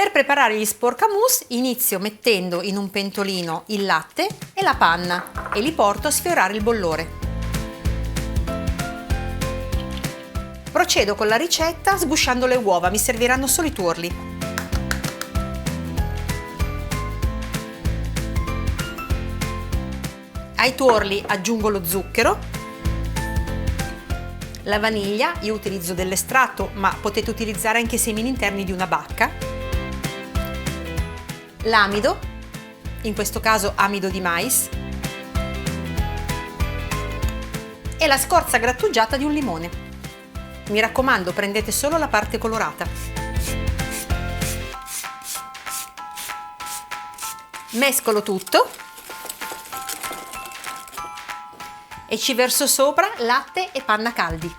Per preparare gli sporcamousse inizio mettendo in un pentolino il latte e la panna e li porto a sfiorare il bollore. Procedo con la ricetta sgusciando le uova, mi serviranno solo i tuorli. Ai tuorli aggiungo lo zucchero, la vaniglia, io utilizzo dell'estratto ma potete utilizzare anche i semini interni di una bacca, l'amido, in questo caso amido di mais, e la scorza grattugiata di un limone. Mi raccomando, prendete solo la parte colorata. Mescolo tutto e ci verso sopra latte e panna caldi.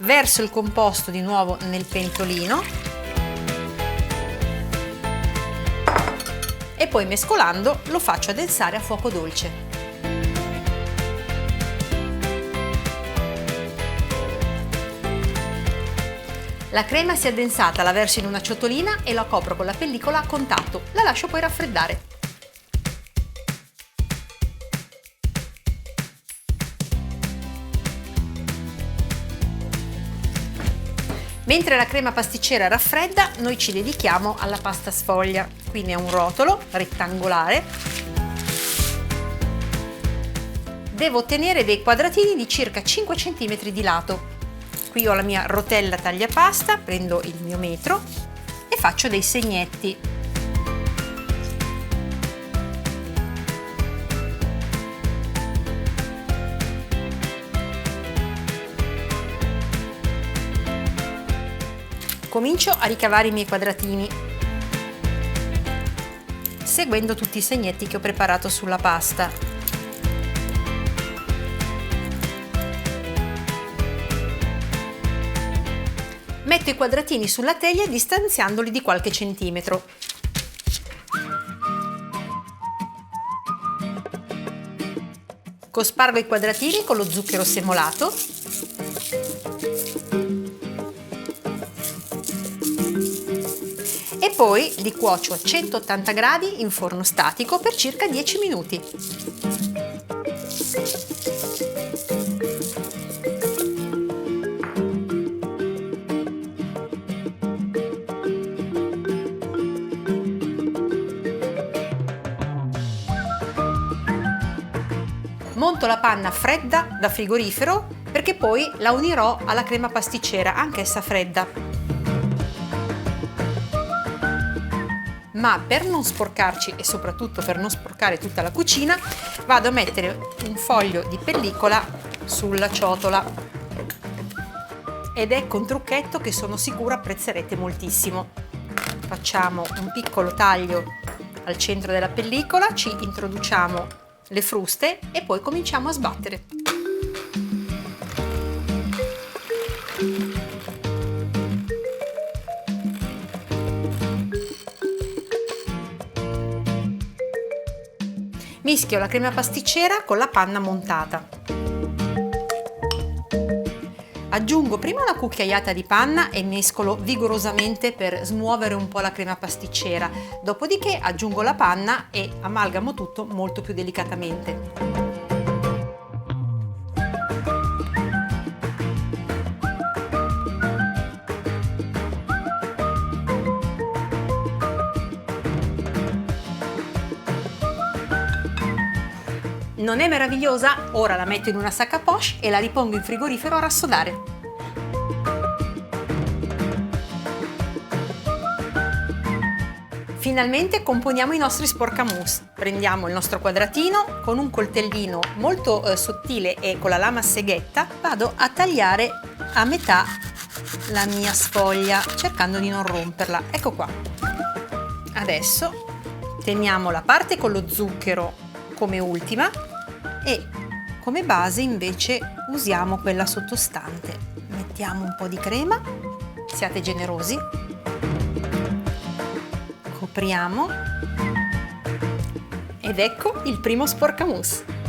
Verso il composto di nuovo nel pentolino e poi mescolando lo faccio addensare a fuoco dolce. La crema si è addensata, la verso in una ciotolina e la copro con la pellicola a contatto, la lascio poi raffreddare. Mentre la crema pasticcera raffredda, noi ci dedichiamo alla pasta sfoglia. Quindi è un rotolo rettangolare. Devo ottenere dei quadratini di circa 5 cm di lato. Qui ho la mia rotella tagliapasta, prendo il mio metro e faccio dei segnetti. Comincio a ricavare i miei quadratini, seguendo tutti i segnetti che ho preparato sulla pasta. Metto i quadratini sulla teglia distanziandoli di qualche centimetro. Cospargo i quadratini con lo zucchero semolato e poi li cuocio a 180 gradi in forno statico per circa 10 minuti. Monto la panna fredda da frigorifero perché poi la unirò alla crema pasticcera, anch'essa fredda. Ma per non sporcarci e soprattutto per non sporcare tutta la cucina, vado a mettere un foglio di pellicola sulla ciotola. Ed ecco un trucchetto che sono sicura apprezzerete moltissimo. Facciamo un piccolo taglio al centro della pellicola, ci introduciamo le fruste e poi cominciamo a sbattere. Mischio la crema pasticcera con la panna montata. Aggiungo prima una cucchiaiata di panna e mescolo vigorosamente per smuovere un po' la crema pasticcera, dopodiché aggiungo la panna e amalgamo tutto molto più delicatamente. Non è meravigliosa? Ora la metto in una sac à poche e la ripongo in frigorifero a rassodare. Finalmente componiamo i nostri sporcamousse. Prendiamo il nostro quadratino, con un coltellino molto sottile e con la lama a seghetta vado a tagliare a metà la mia sfoglia, cercando di non romperla. Ecco qua. Adesso teniamo la parte con lo zucchero come ultima e come base invece usiamo quella sottostante. Mettiamo un po' di crema, siate generosi, copriamo ed ecco il primo sporcamousse.